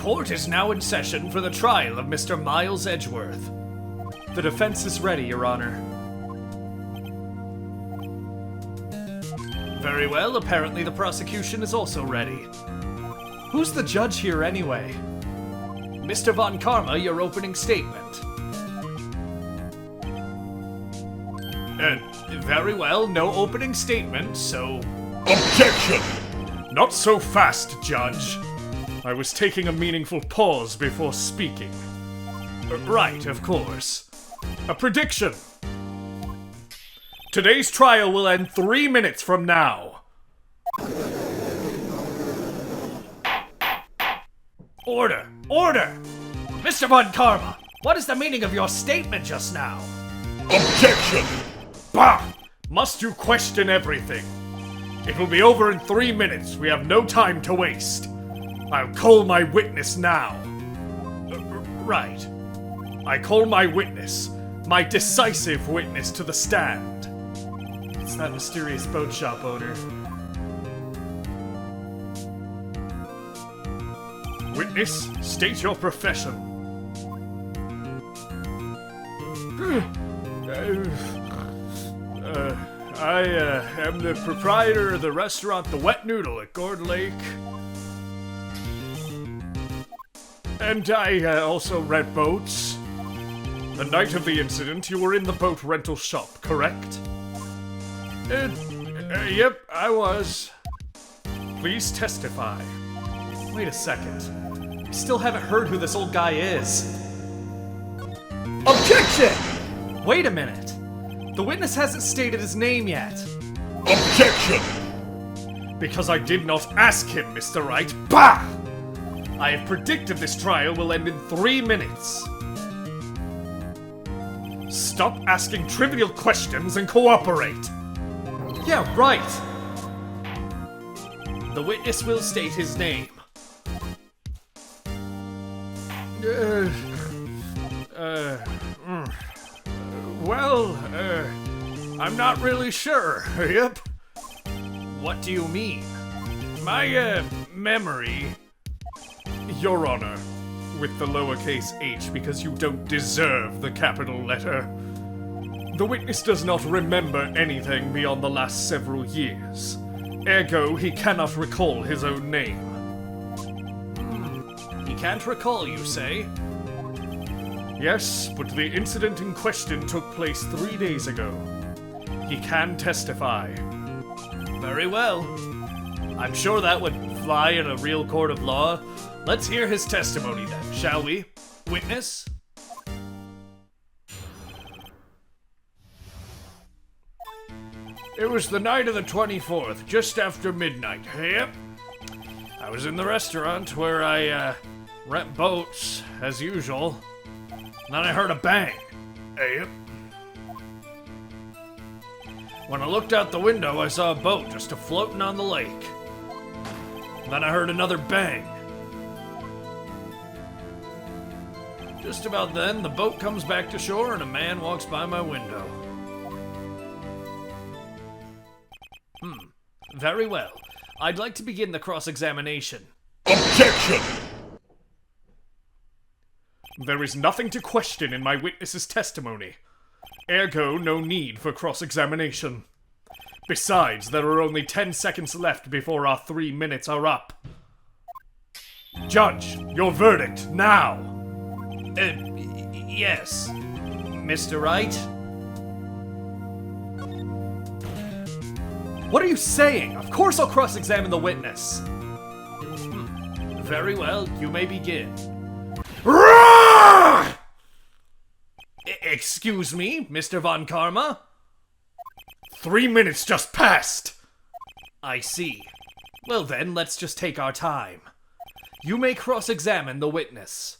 court is now in session for the trial of Mr. Miles Edgeworth. The defense is ready, Your Honor. Very well, apparently the prosecution is also ready. Who's the judge here anyway? Mr. Von Karma, your opening statement. Very well, no opening statement, so... Objection! Not so fast, Judge. I was taking a meaningful pause before speaking. Right, of course. A prediction. Today's trial will end 3 minutes from now. Order! Order! Mr. Von Karma, what is the meaning of your statement just now? Objection! Bah! Must you question everything? It will be over in 3 minutes. We have no time to waste. I'll call my witness now. Right. I call my witness, my decisive witness, to the stand. It's that mysterious boat shop owner. Witness, state your profession. I am the proprietor of the restaurant The Wet Noodle at Gourd Lake. And I also rent boats. The night of the incident, you were in the boat rental shop, correct? Yep, I was. Please testify. Wait a second. I still haven't heard who this old guy is. Objection! Wait a minute. The witness hasn't stated his name yet. Objection! Because I did not ask him, Mr. Wright. Bah! I have predicted this trial will end in 3 minutes. Stop asking trivial questions and cooperate. Yeah, right. The witness will state his name. I'm not really sure. Yep. What do you mean? My, memory... Your Honor, with the lowercase h because you don't deserve the capital letter. The witness does not remember anything beyond the last several years. Ergo, he cannot recall his own name. He can't recall, you say? Yes, but the incident in question took place 3 days ago. He can testify. Very well. I'm sure that would fly in a real court of law. Let's hear his testimony then, shall we? Witness? It was the night of the 24th, just after midnight. Yep. I was in the restaurant where I, rent boats, as usual. And then I heard a bang. Yep. When I looked out the window, I saw a boat just a-floating on the lake. And then I heard another bang. Just about then, the boat comes back to shore and a man walks by my window. Very well. I'd like to begin the cross-examination. Objection! There is nothing to question in my witness's testimony. Ergo, no need for cross-examination. Besides, there are only 10 seconds left before our 3 minutes are up. Judge, your verdict, now! Yes. Mr. Wright? What are you saying? Of course I'll cross-examine the witness. Very well, you may begin. Excuse me, Mr. Von Karma? 3 minutes just passed! I see. Well then, let's just take our time. You may cross-examine the witness.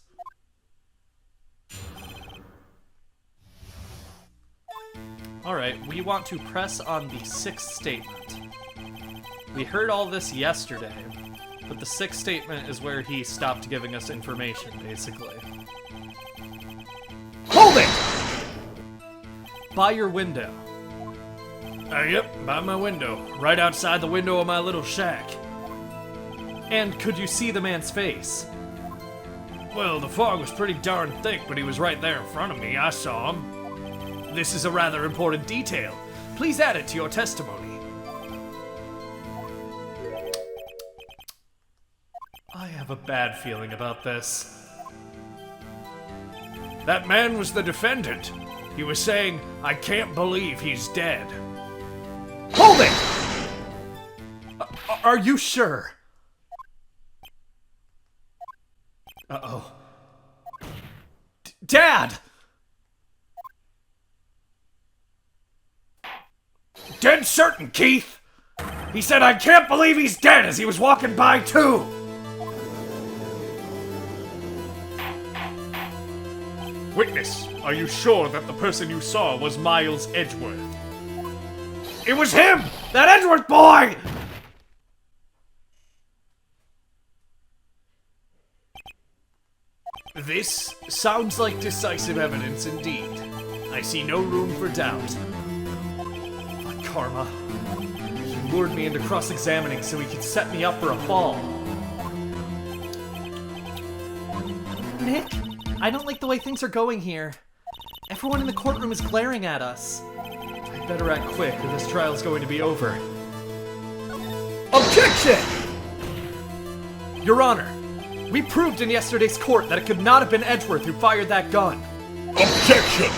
Alright, we want to press on the sixth statement. We heard all this yesterday, but the sixth statement is where he stopped giving us information, basically. Hold it! By your window. Yep, by my window. Right outside the window of my little shack. And could you see the man's face? Well, the fog was pretty darn thick, but he was right there in front of me. I saw him. This is a rather important detail. Please add it to your testimony. I have a bad feeling about this. That man was the defendant. He was saying, "I can't believe he's dead." Hold it! Are you sure? Uh-oh. Dad! Dead certain, Keith! He said, "I can't believe he's dead," as he was walking by, too! Witness, are you sure that the person you saw was Miles Edgeworth? It was him! That Edgeworth boy! This sounds like decisive evidence indeed. I see no room for doubt. But Karma, he lured me into cross-examining so he could set me up for a fall. Nick, I don't like the way things are going here. Everyone in the courtroom is glaring at us. I'd better act quick or this trial's going to be over. Objection! Your Honor, we proved in yesterday's court that it could not have been Edgeworth who fired that gun. Objection!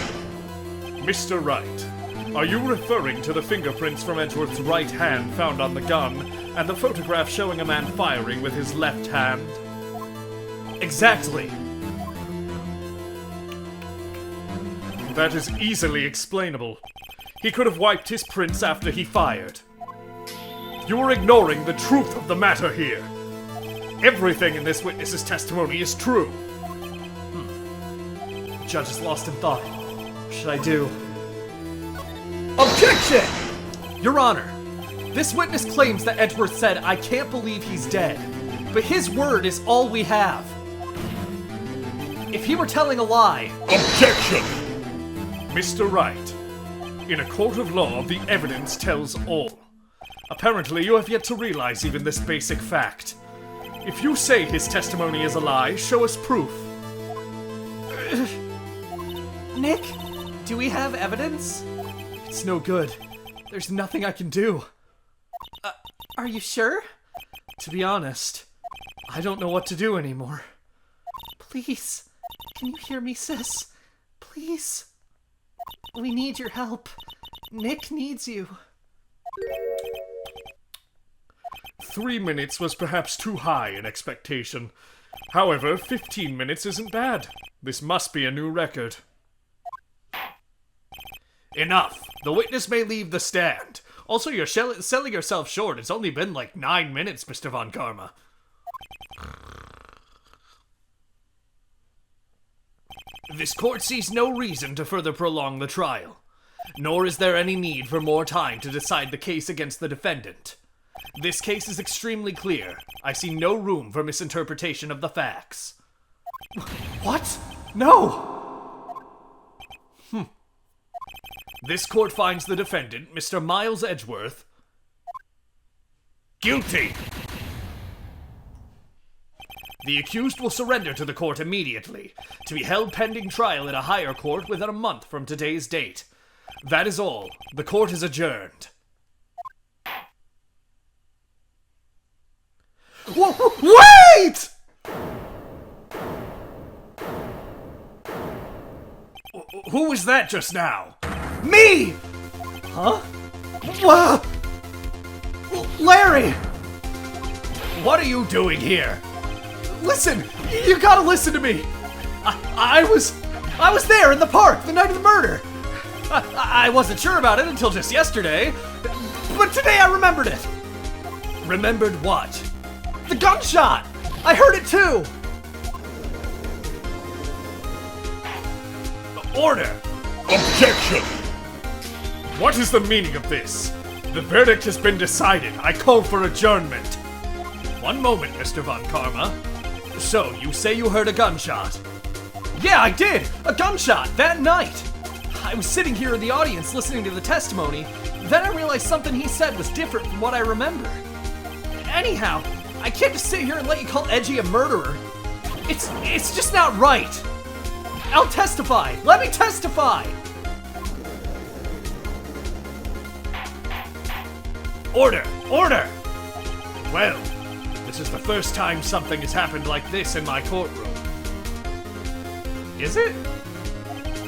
Mr. Wright, are you referring to the fingerprints from Edgeworth's right hand found on the gun and the photograph showing a man firing with his left hand? Exactly. That is easily explainable. He could have wiped his prints after he fired. You are ignoring the truth of the matter here. Everything in this witness's testimony is true. The judge is lost in thought. What should I do? Objection! Your Honor, this witness claims that Edgeworth said, "I can't believe he's dead." But his word is all we have. If he were telling a lie... Objection! Mr. Wright, in a court of law, the evidence tells all. Apparently, you have yet to realize even this basic fact. If you say his testimony is a lie, show us proof. Nick, do we have evidence? It's no good. There's nothing I can do. Are you sure? To be honest, I don't know what to do anymore. Please, can you hear me, sis? Please. We need your help. Nick needs you. 3 minutes was perhaps too high in expectation. However, 15 minutes isn't bad. This must be a new record. Enough! The witness may leave the stand. Also, you're selling yourself short. It's only been like 9 minutes, Mr. Von Karma. This court sees no reason to further prolong the trial. Nor is there any need for more time to decide the case against the defendant. This case is extremely clear. I see no room for misinterpretation of the facts. What? No! This court finds the defendant, Mr. Miles Edgeworth, guilty. The accused will surrender to the court immediately, to be held pending trial in a higher court within a month from today's date. That is all. The court is adjourned. Wait! Who was that just now? Me! Huh? Wow! Larry! What are you doing here? Listen! You gotta listen to me! I was there in the park the night of the murder! I wasn't sure about it until just yesterday, but today I remembered it! Remembered what? The gunshot! I heard it too! Order! Objection! What is the meaning of this? The verdict has been decided. I call for adjournment. One moment, Mr. Von Karma. So, you say you heard a gunshot? Yeah, I did! A gunshot, that night! I was sitting here in the audience listening to the testimony, then I realized something he said was different from what I remember. Anyhow, I can't just sit here and let you call Edgy a murderer. It's just not right. I'll testify. Let me testify. Order! Order! Well, this is the first time something has happened like this in my courtroom. Is it?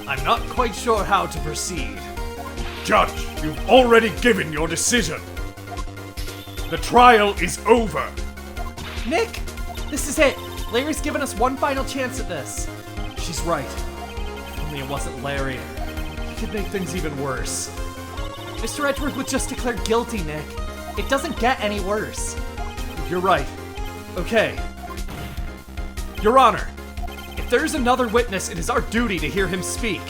I'm not quite sure how to proceed. Judge, you've already given your decision. The trial is over. Nick, this is it. Larry's given us one final chance at this. She's right. If only it wasn't Larry. He could make things even worse. Mr. Edgeworth was just declared guilty, Nick. It doesn't get any worse. You're right. Okay. Your Honor, if there's another witness, it is our duty to hear him speak.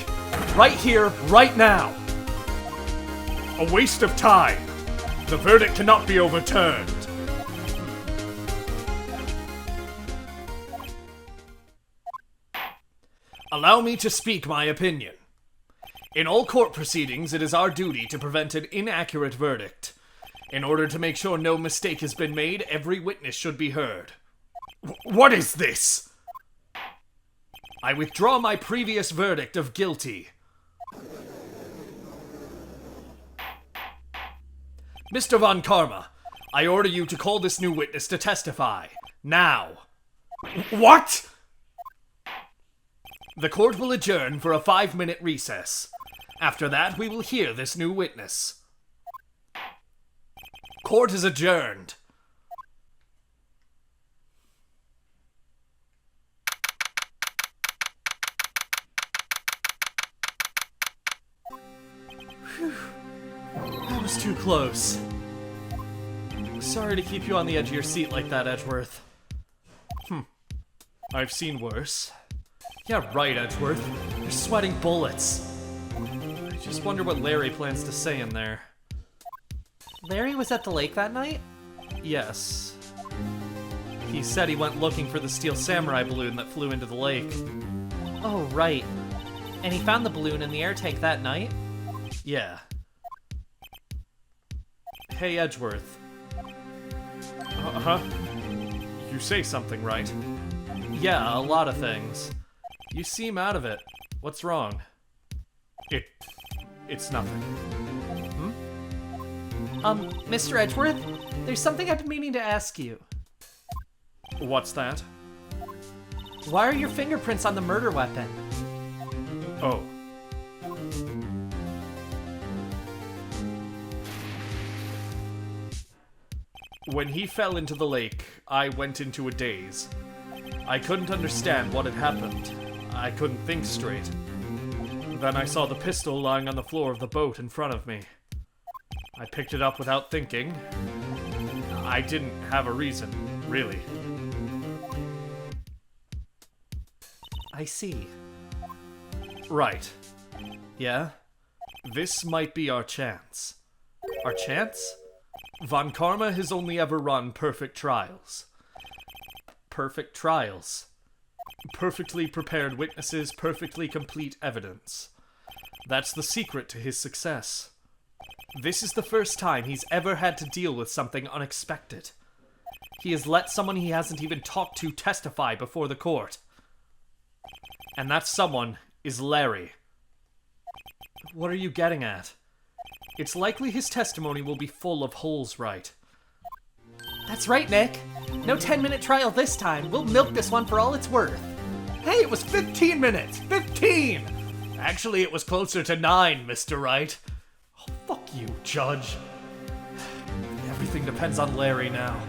Right here, right now. A waste of time. The verdict cannot be overturned. Allow me to speak my opinion. In all court proceedings, it is our duty to prevent an inaccurate verdict. In order to make sure no mistake has been made, every witness should be heard. What is this? I withdraw my previous verdict of guilty. Mr. Von Karma, I order you to call this new witness to testify. Now. What? The court will adjourn for a 5-minute recess. After that, we will hear this new witness. Court is adjourned. Whew. That was too close. Sorry to keep you on the edge of your seat like that, Edgeworth. I've seen worse. Yeah, right, Edgeworth. You're sweating bullets. I just wonder what Larry plans to say in there. Larry was at the lake that night? Yes. He said he went looking for the steel samurai balloon that flew into the lake. Oh, right. And he found the balloon in the air tank that night? Yeah. Hey, Edgeworth. Uh-huh. You say something, right? Yeah, a lot of things. You seem out of it. What's wrong? It's nothing. Mr. Edgeworth, there's something I've been meaning to ask you. What's that? Why are your fingerprints on the murder weapon? Oh. When he fell into the lake, I went into a daze. I couldn't understand what had happened. I couldn't think straight. Then I saw the pistol lying on the floor of the boat in front of me. I picked it up without thinking. I didn't have a reason, really. I see. Right. Yeah? This might be our chance. Our chance? Von Karma has only ever run perfect trials. Perfect trials. Perfectly prepared witnesses, perfectly complete evidence. That's the secret to his success. This is the first time he's ever had to deal with something unexpected. He has let someone he hasn't even talked to testify before the court. And that someone is Larry. What are you getting at? It's likely his testimony will be full of holes, Wright. That's right, Nick. No 10-minute trial this time. We'll milk this one for all it's worth. Hey, it was 15 minutes! 15! Actually, it was closer to 9, Mr. Wright. Oh, fuck you, Judge. Everything depends on Larry now.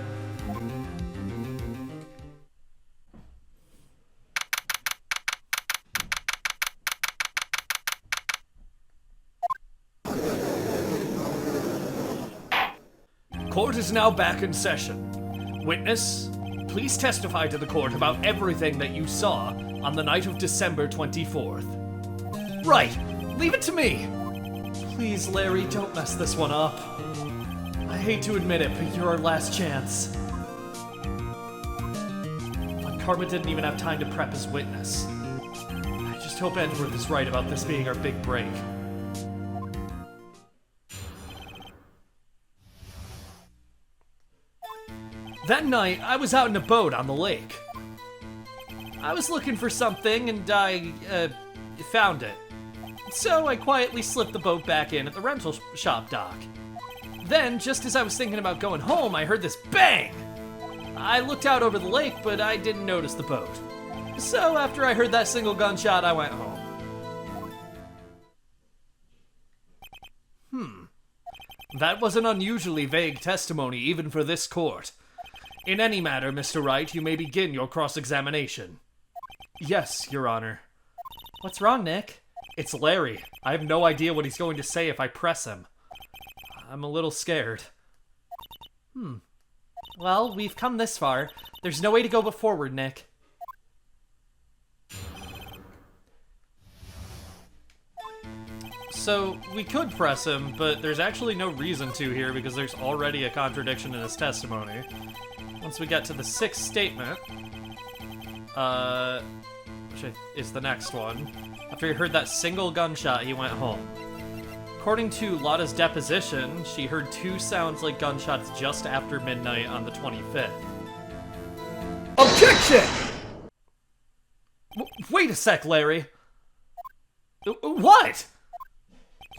Court is now back in session. Witness, please testify to the court about everything that you saw on the night of December 24th. Right, leave it to me. Please, Larry, don't mess this one up. I hate to admit it, but you're our last chance. But Karma didn't even have time to prep his witness. I just hope Edgeworth is right about this being our big break. That night, I was out in a boat on the lake. I was looking for something and I, found it. So I quietly slipped the boat back in at the rental shop dock. Then, just as I was thinking about going home, I heard this bang! I looked out over the lake, but I didn't notice the boat. So after I heard that single gunshot, I went home. That was an unusually vague testimony, even for this court. In any matter, Mr. Wright, you may begin your cross-examination. Yes, Your Honor. What's wrong, Nick? It's Larry. I have no idea what he's going to say if I press him. I'm a little scared. Well, we've come this far. There's no way to go but forward, Nick. So, we could press him, but there's actually no reason to here because there's already a contradiction in his testimony. Once we get to the sixth statement, which is the next one, after he heard that single gunshot, he went home. According to Lotta's deposition, she heard 2 sounds like gunshots just after midnight on the 25th. Objection! Wait a sec, Larry. What?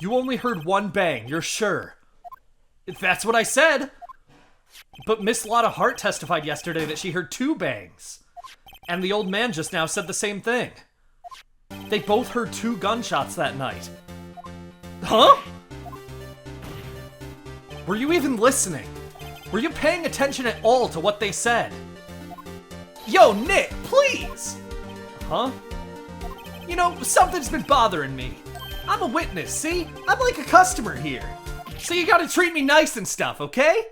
You only heard 1 bang, you're sure? That's what I said. But Miss Lotta Hart testified yesterday that she heard 2 bangs. And the old man just now said the same thing. They both heard 2 gunshots that night. Huh? Were you even listening? Were you paying attention at all to what they said? Yo, Nick, please! Huh? You know, something's been bothering me. I'm a witness, see? I'm like a customer here. So you gotta treat me nice and stuff, okay?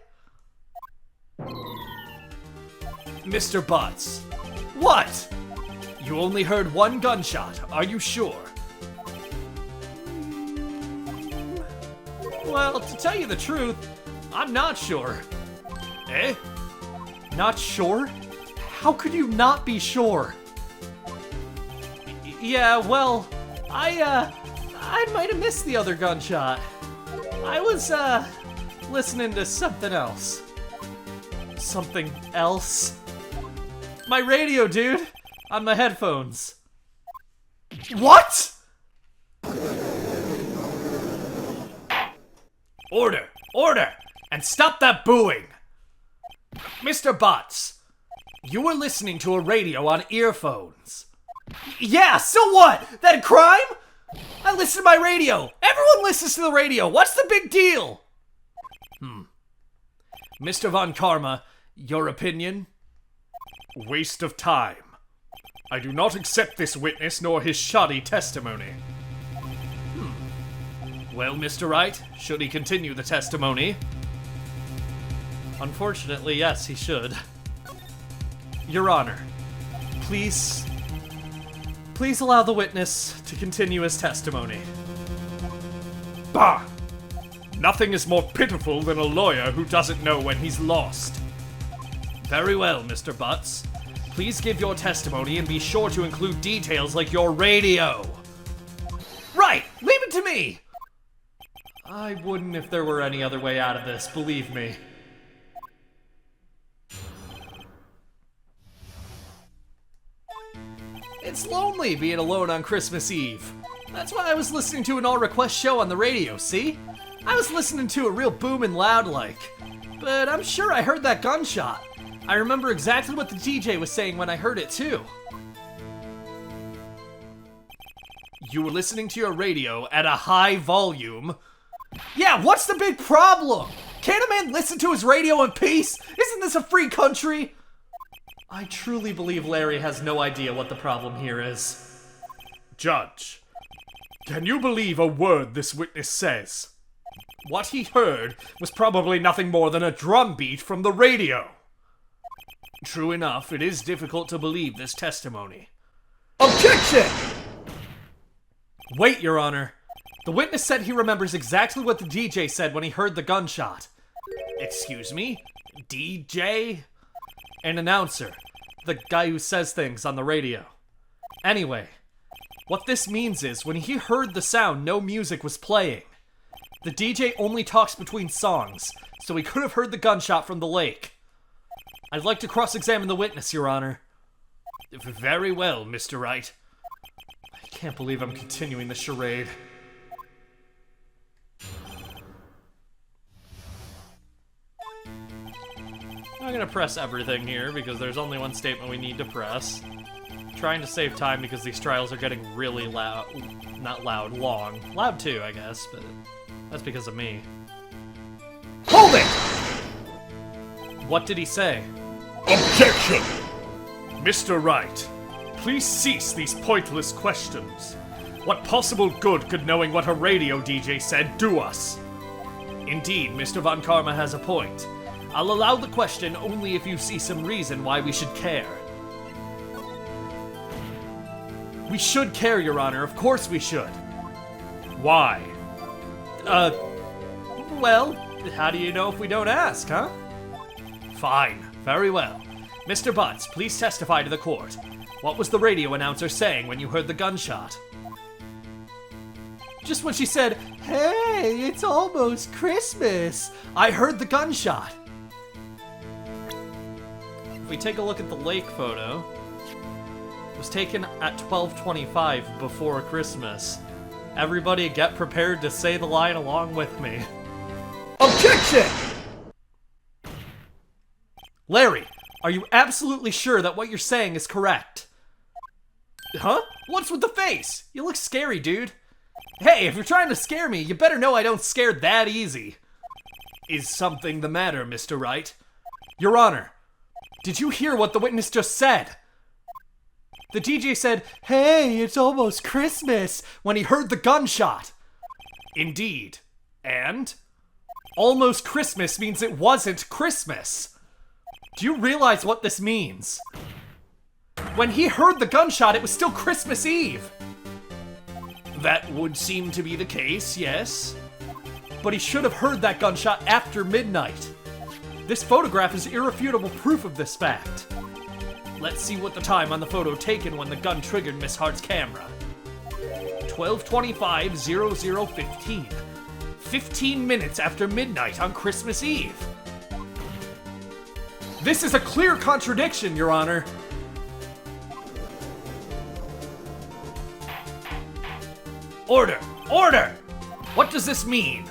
Mr. Butts. What? You only heard 1 gunshot, are you sure? Well, to tell you the truth, I'm not sure. Eh? Not sure? How could you not be sure? Yeah, well, I might have missed the other gunshot. I was, listening to something else. Something else? My radio, dude! On my headphones. What?! Order! Order! And stop that booing! Mr. Butts, you were listening to a radio on earphones. Yeah, so what? That a crime? I listen to my radio. Everyone listens to the radio. What's the big deal? Mr. Von Karma, your opinion? Waste of time. I do not accept this witness nor his shoddy testimony. Well, Mr. Wright, should he continue the testimony? Unfortunately, yes, he should. Your Honor, please allow the witness to continue his testimony. Bah! Nothing is more pitiful than a lawyer who doesn't know when he's lost. Very well, Mr. Butts. Please give your testimony and be sure to include details like your radio. Right! Leave it to me! I wouldn't if there were any other way out of this, believe me. It's lonely being alone on Christmas Eve. That's why I was listening to an all-request show on the radio, see? I was listening to it real booming loud like. But I'm sure I heard that gunshot. I remember exactly what the DJ was saying when I heard it too. You were listening to your radio at a high volume? Yeah, what's the big problem? Can't a man listen to his radio in peace? Isn't this a free country? I truly believe Larry has no idea what the problem here is. Judge, can you believe a word this witness says? What he heard was probably nothing more than a drum beat from the radio. True enough, it is difficult to believe this testimony. Objection! Wait, Your Honor. The witness said he remembers exactly what the DJ said when he heard the gunshot. Excuse me? DJ? An announcer. The guy who says things on the radio. Anyway, what this means is when he heard the sound, no music was playing. The DJ only talks between songs, so he could have heard the gunshot from the lake. I'd like to cross-examine the witness, Your Honor. Very well, Mr. Wright. I can't believe I'm continuing the charade. I'm gonna press everything here because there's only one statement we need to press. Trying to save time because these trials are getting really loud. Not loud, long. Loud too, I guess, but that's because of me. Hold it! What did he say? Objection! Mr. Wright, please cease these pointless questions. What possible good could knowing what a radio DJ said do us? Indeed, Mr. Von Karma has a point. I'll allow the question only if you see some reason why we should care. We should care, Your Honor. Of course we should. Why? Well, how do you know if we don't ask, huh? Fine. Very well. Mr. Butts, please testify to the court. What was the radio announcer saying when you heard the gunshot? Just when she said, "Hey, it's almost Christmas," I heard the gunshot. If we take a look at the lake photo, it was taken at 12:25 before Christmas. Everybody get prepared to say the line along with me. Objection! Larry, are you absolutely sure that what you're saying is correct? Huh? What's with the face? You look scary, dude. Hey, if you're trying to scare me, you better know I don't scare that easy. Is something the matter, Mr. Wright? Your Honor, did you hear what the witness just said? The DJ said, "Hey, it's almost Christmas," when he heard the gunshot. Indeed. And? Almost Christmas means it wasn't Christmas. Do you realize what this means? When he heard the gunshot, it was still Christmas Eve. That would seem to be the case, yes. But he should have heard that gunshot after midnight. This photograph is irrefutable proof of this fact. Let's see what the time on the photo taken when the gun triggered Miss Hart's camera. 12:25:00:15. 15 minutes after midnight on Christmas Eve. This is a clear contradiction, Your Honor. Order! Order! What does this mean?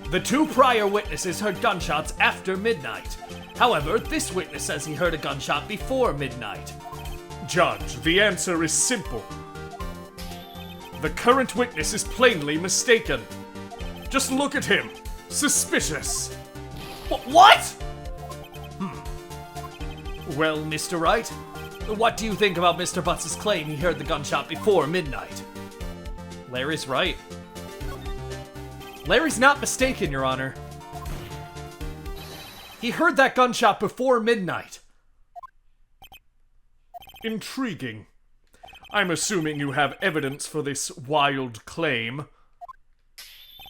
The two prior witnesses heard gunshots after midnight. However, this witness says he heard a gunshot before midnight. Judge, the answer is simple. The current witness is plainly mistaken. Just look at him. Suspicious. What? Well, Mr. Wright, what do you think about Mr. Butts' claim he heard the gunshot before midnight? Larry's right. Larry's not mistaken, Your Honor. He heard that gunshot before midnight. Intriguing. I'm assuming you have evidence for this wild claim.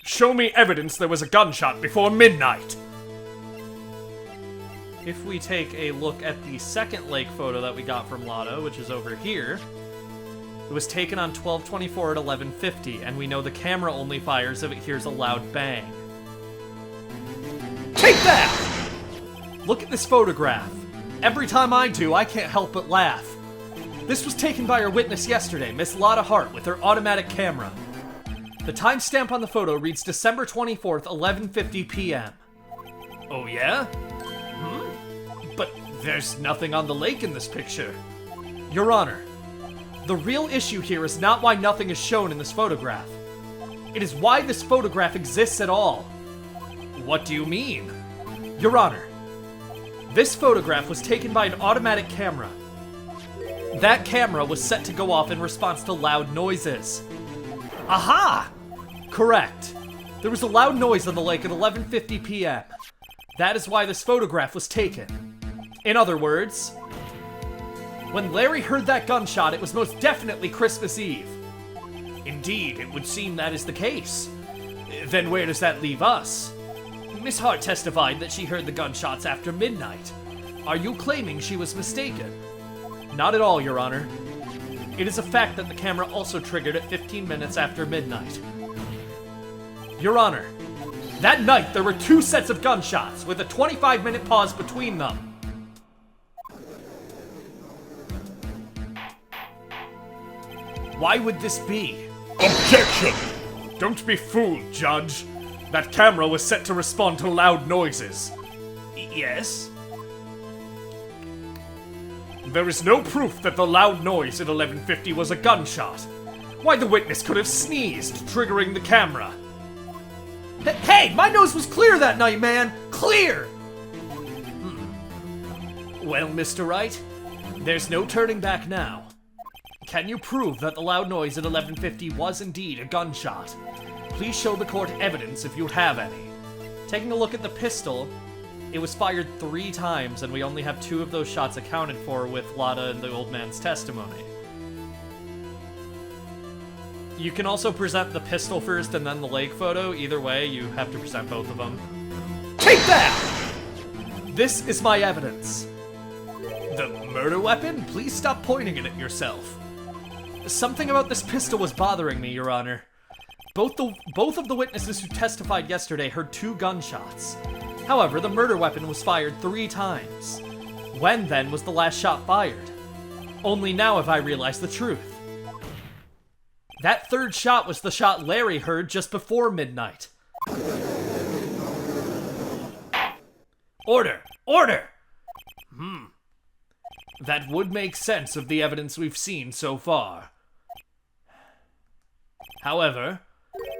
Show me evidence there was a gunshot before midnight. If we take a look at the second lake photo that we got from Lotto, which is over here, it was taken on 12:24 at 11:50, and we know the camera only fires if it hears a loud bang. Take that! Look at this photograph. Every time I do, I can't help but laugh. This was taken by our witness yesterday, Miss Lotta Hart, with her automatic camera. The timestamp on the photo reads December 24th, 11:50 p.m. Oh yeah? But there's nothing on the lake in this picture. Your Honor, the real issue here is not why nothing is shown in this photograph. It is why this photograph exists at all. What do you mean? Your Honor, this photograph was taken by an automatic camera. That camera was set to go off in response to loud noises. Aha! Correct. There was a loud noise on the lake at 11:50 p.m. That is why this photograph was taken. In other words, when Larry heard that gunshot, it was most definitely Christmas Eve. Indeed, it would seem that is the case. Then where does that leave us? Miss Hart testified that she heard the gunshots after midnight. Are you claiming she was mistaken? Not at all, Your Honor. It is a fact that the camera also triggered at 15 minutes after midnight. Your Honor, that night there were two sets of gunshots with a 25-minute pause between them. Why would this be? Objection! Don't be fooled, Judge. That camera was set to respond to loud noises. Yes? There is no proof that the loud noise at 11:50 was a gunshot. Why, the witness could have sneezed, triggering the camera. Hey, my nose was clear that night, man! Clear! Well, Mr. Wright, there's no turning back now. Can you prove that the loud noise at 11:50 was indeed a gunshot? Please show the court evidence if you have any. Taking a look at the pistol, it was fired 3 times, and we only have 2 of those shots accounted for with Lada and the old man's testimony. You can also present the pistol first and then the lake photo. Either way, you have to present both of them. Take that! This is my evidence. The murder weapon? Please stop pointing it at yourself. Something about this pistol was bothering me, Your Honor. Both of the witnesses who testified yesterday heard 2 gunshots. However, the murder weapon was fired 3 times. When, then, was the last shot fired? Only now have I realized the truth. That 3rd shot was the shot Larry heard just before midnight. Order! Order! That would make sense of the evidence we've seen so far. However,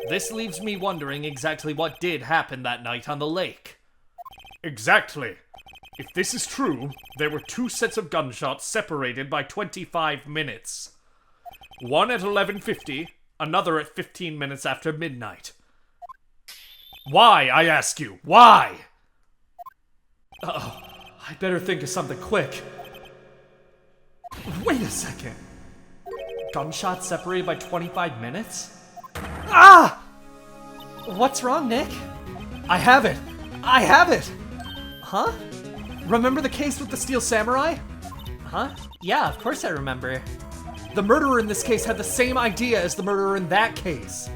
this leaves me wondering exactly what did happen that night on the lake. Exactly. If this is true, there were 2 sets of gunshots separated by 25 minutes. One at 11:50, another at 15 minutes after midnight. Why, I ask you, why? Uh-oh, I better think of something quick. Wait a second. Gunshots separated by 25 minutes? Ah! What's wrong, Nick? I have it! I have it! Huh? Remember the case with the Steel Samurai? Huh? Yeah, of course I remember. The murderer in this case had the same idea as the murderer in that case.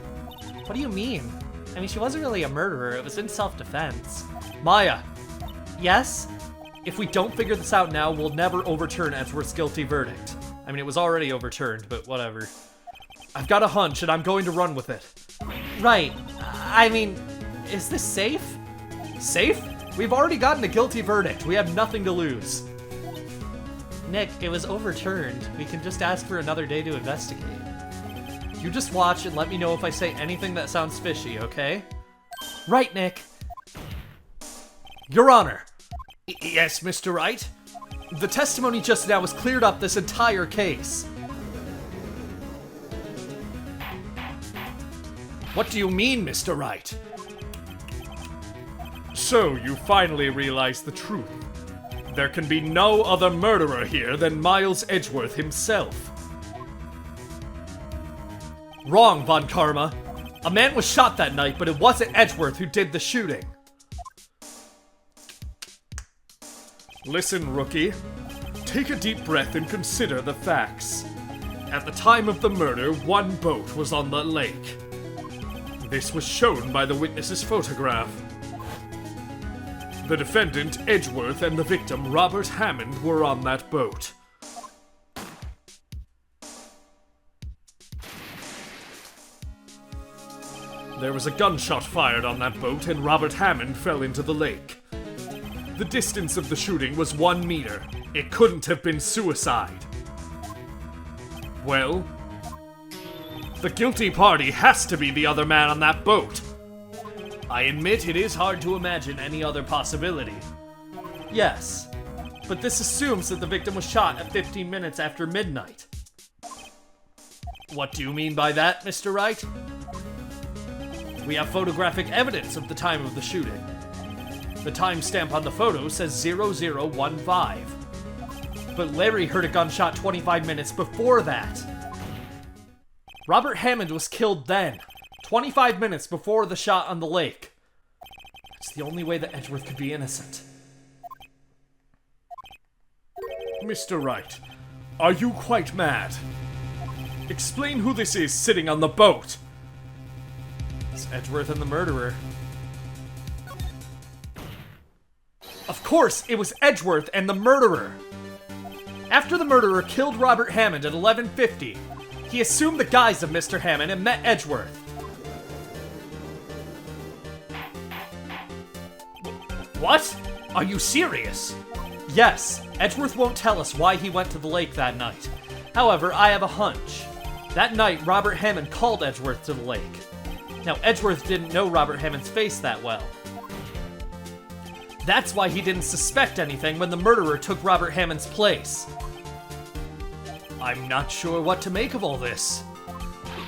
What do you mean? I mean, she wasn't really a murderer, it was in self-defense. Maya. Yes? If we don't figure this out now, we'll never overturn Edgeworth's guilty verdict. I mean, it was already overturned, but whatever. I've got a hunch, and I'm going to run with it. Right. I mean, is this safe? Safe? We've already gotten a guilty verdict. We have nothing to lose. Nick, it was overturned. We can just ask for another day to investigate. You just watch and let me know if I say anything that sounds fishy, okay? Right, Nick. Your Honor. Yes, Mr. Wright? The testimony just now has cleared up this entire case. What do you mean, Mr. Wright? So, you finally realize the truth. There can be no other murderer here than Miles Edgeworth himself. Wrong, Von Karma. A man was shot that night, but it wasn't Edgeworth who did the shooting. Listen, rookie. Take a deep breath and consider the facts. At the time of the murder, 1 boat was on the lake. This was shown by the witness's photograph. The defendant, Edgeworth, and the victim, Robert Hammond, were on that boat. There was a gunshot fired on that boat, and Robert Hammond fell into the lake. The distance of the shooting was 1 meter. It couldn't have been suicide. Well, the guilty party has to be the other man on that boat. I admit it is hard to imagine any other possibility. Yes, but this assumes that the victim was shot at 15 minutes after midnight. What do you mean by that, Mr. Wright? We have photographic evidence of the time of the shooting. The timestamp on the photo says 0015. But Larry heard a gunshot 25 minutes before that. Robert Hammond was killed then, 25 minutes before the shot on the lake. It's the only way that Edgeworth could be innocent. Mr. Wright, are you quite mad? Explain who this is sitting on the boat. It's Edgeworth and the murderer. Of course, it was Edgeworth and the murderer. After the murderer killed Robert Hammond at 11:50, He assumed the guise of Mr. Hammond and met Edgeworth. What? Are you serious? Yes, Edgeworth won't tell us why he went to the lake that night. However, I have a hunch. That night, Robert Hammond called Edgeworth to the lake. Now, Edgeworth didn't know Robert Hammond's face that well. That's why he didn't suspect anything when the murderer took Robert Hammond's place. I'm not sure what to make of all this.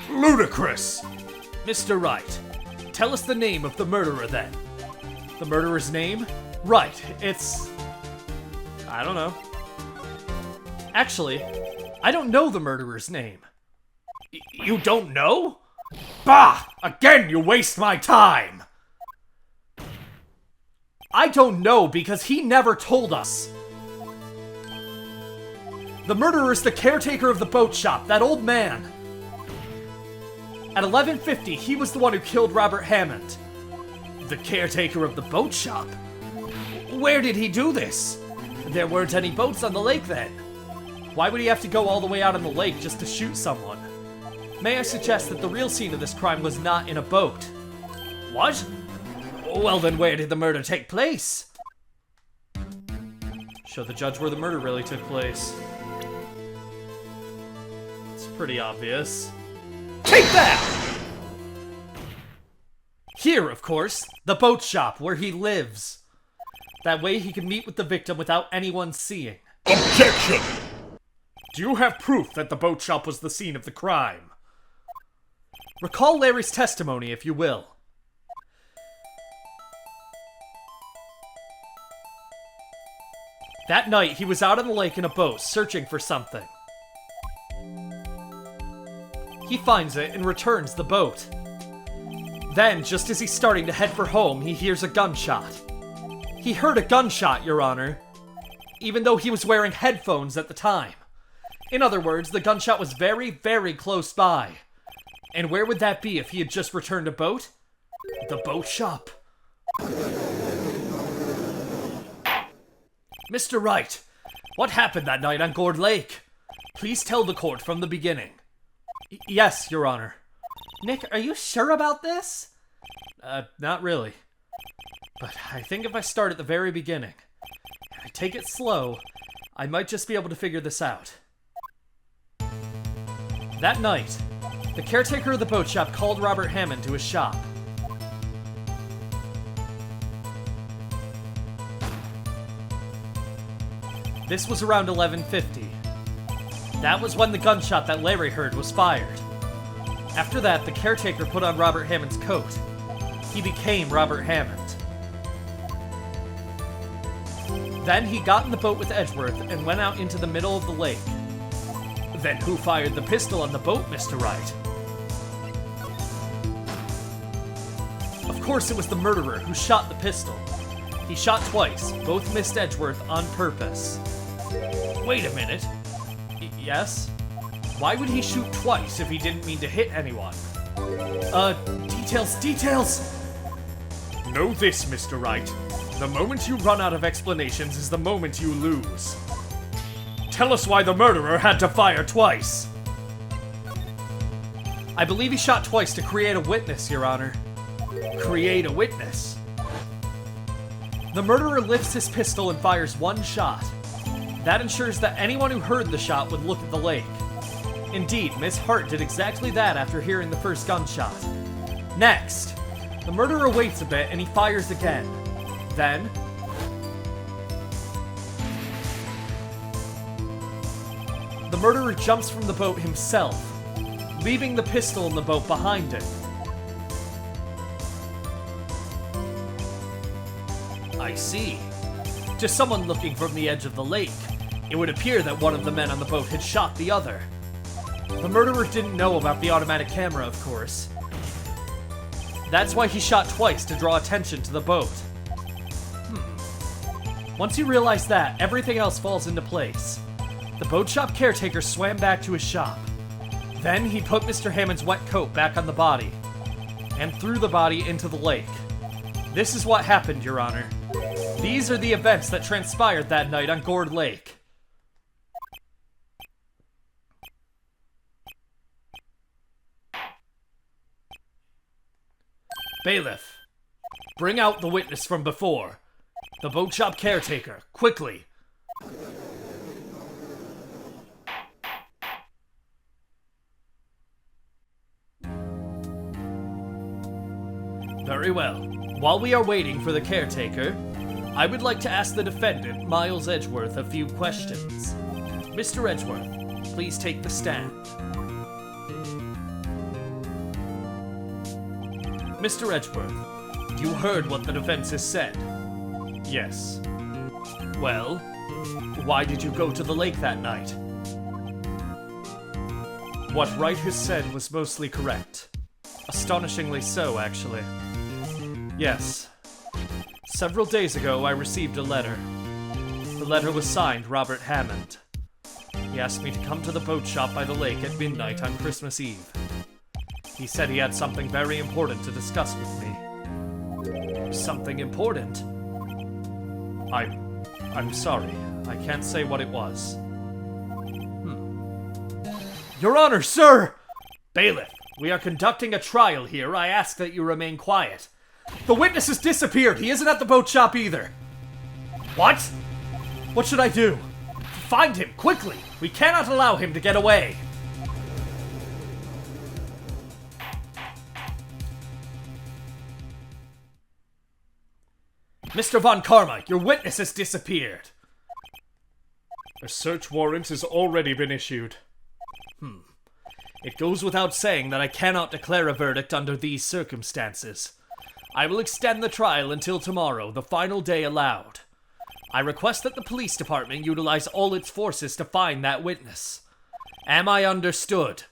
Ludicrous! Mr. Wright, tell us the name of the murderer then. The murderer's name? Right, it's... I don't know. Actually, I don't know the murderer's name. You don't know? Bah! Again, you waste my time! I don't know because he never told us. The murderer's the caretaker of the boat shop, that old man. At 11:50, he was the one who killed Robert Hammond. The caretaker of the boat shop? Where did he do this? There weren't any boats on the lake then. Why would he have to go all the way out on the lake just to shoot someone? May I suggest that the real scene of this crime was not in a boat? What? Well then, where did the murder take place? Show the judge where the murder really took place. It's pretty obvious. Take that! Here, of course, the boat shop where he lives. That way he can meet with the victim without anyone seeing. Objection! Do you have proof that the boat shop was the scene of the crime? Recall Larry's testimony, if you will. That night, he was out on the lake in a boat, searching for something. He finds it and returns the boat. Then, just as he's starting to head for home, he hears a gunshot. He heard a gunshot, Your Honor, even though he was wearing headphones at the time. In other words, the gunshot was very, very close by. And where would that be if he had just returned a boat? The boat shop. Mr. Wright, what happened that night on Gourd Lake? Please tell the court from the beginning. Yes, Your Honor. Nick, are you sure about this? Not really. But I think if I start at the very beginning, and I take it slow, I might just be able to figure this out. That night, the caretaker of the boat shop called Robert Hammond to his shop. This was around 11:50. That was when the gunshot that Larry heard was fired. After that, the caretaker put on Robert Hammond's coat. He became Robert Hammond. Then he got in the boat with Edgeworth and went out into the middle of the lake. Then who fired the pistol on the boat, Mr. Wright? Of course it was the murderer who shot the pistol. He shot twice, both missed Edgeworth on purpose. Wait a minute. Yes? Why would he shoot twice if he didn't mean to hit anyone? Details! Know this, Mr. Wright. The moment you run out of explanations is the moment you lose. Tell us why the murderer had to fire twice. I believe he shot twice to create a witness, Your Honor. Create a witness? The murderer lifts his pistol and fires one shot. That ensures that anyone who heard the shot would look at the lake. Indeed, Miss Hart did exactly that after hearing the first gunshot. Next, the murderer waits a bit and he fires again. Then, the murderer jumps from the boat himself, leaving the pistol in the boat behind him. I see. To someone looking from the edge of the lake, it would appear that one of the men on the boat had shot the other. The murderer didn't know about the automatic camera, of course. That's why he shot twice to draw attention to the boat. Once he realized that, everything else falls into place. The boat shop caretaker swam back to his shop. Then he put Mr. Hammond's wet coat back on the body, and threw the body into the lake. This is what happened, Your Honor. These are the events that transpired that night on Gourd Lake. Bailiff, bring out the witness from before. The boat shop caretaker, quickly. Very well. While we are waiting for the caretaker, I would like to ask the defendant, Miles Edgeworth, a few questions. Mr. Edgeworth, please take the stand. Mr. Edgeworth, you heard what the defense has said? Yes. Well, why did you go to the lake that night? What Wright has said was mostly correct. Astonishingly so, actually. Yes. Several days ago, I received a letter. The letter was signed Robert Hammond. He asked me to come to the boat shop by the lake at midnight on Christmas Eve. He said he had something very important to discuss with me. Something important? I'm sorry. I can't say what it was. Your Honor, sir! Bailiff, we are conducting a trial here. I ask that you remain quiet. The witness has disappeared. He isn't at the boat shop either. What? What should I do? Find him, quickly! We cannot allow him to get away! Mr. Von Karma, your witness has disappeared! A search warrant has already been issued. It goes without saying that I cannot declare a verdict under these circumstances. I will extend the trial until tomorrow, the final day allowed. I request that the police department utilize all its forces to find that witness. Am I understood?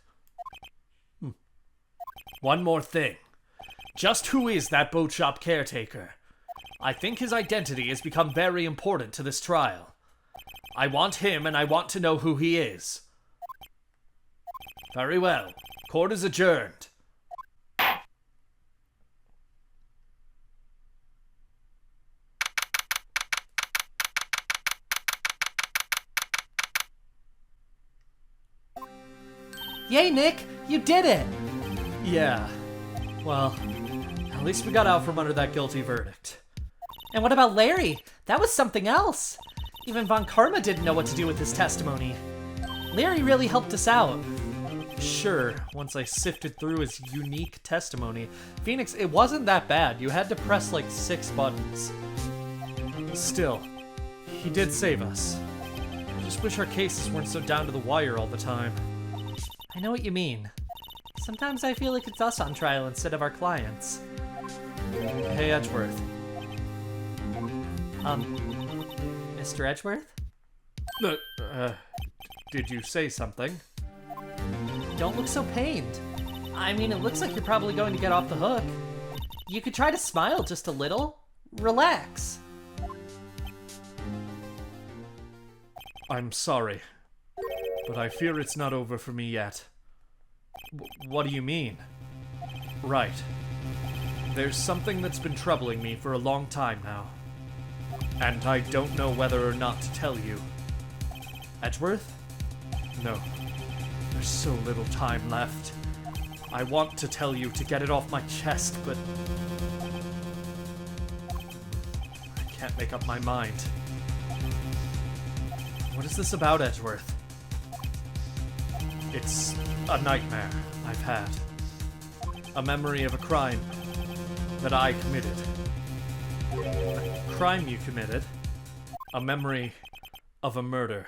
One more thing. Just who is that boat shop caretaker? I think his identity has become very important to this trial. I want him, and I want to know who he is. Very well. Court is adjourned. Yay, Nick! You did it! Yeah. Well, at least we got out from under that guilty verdict. And what about Larry? That was something else. Even Von Karma didn't know what to do with his testimony. Larry really helped us out. Sure, once I sifted through his unique testimony. Phoenix, it wasn't that bad. You had to press like 6 buttons. Still, he did save us. I just wish our cases weren't so down to the wire all the time. I know what you mean. Sometimes I feel like it's us on trial instead of our clients. Hey, Edgeworth. Mr. Edgeworth? Did you say something? Don't look so pained. I mean, it looks like you're probably going to get off the hook. You could try to smile just a little. Relax. I'm sorry, but I fear it's not over for me yet. What do you mean? Right. There's something that's been troubling me for a long time now. And I don't know whether or not to tell you. Edgeworth? No. There's so little time left. I want to tell you to get it off my chest, but I can't make up my mind. What is this about, Edgeworth? It's a nightmare I've had. A memory of a crime that I committed. A crime you committed. A memory of a murder.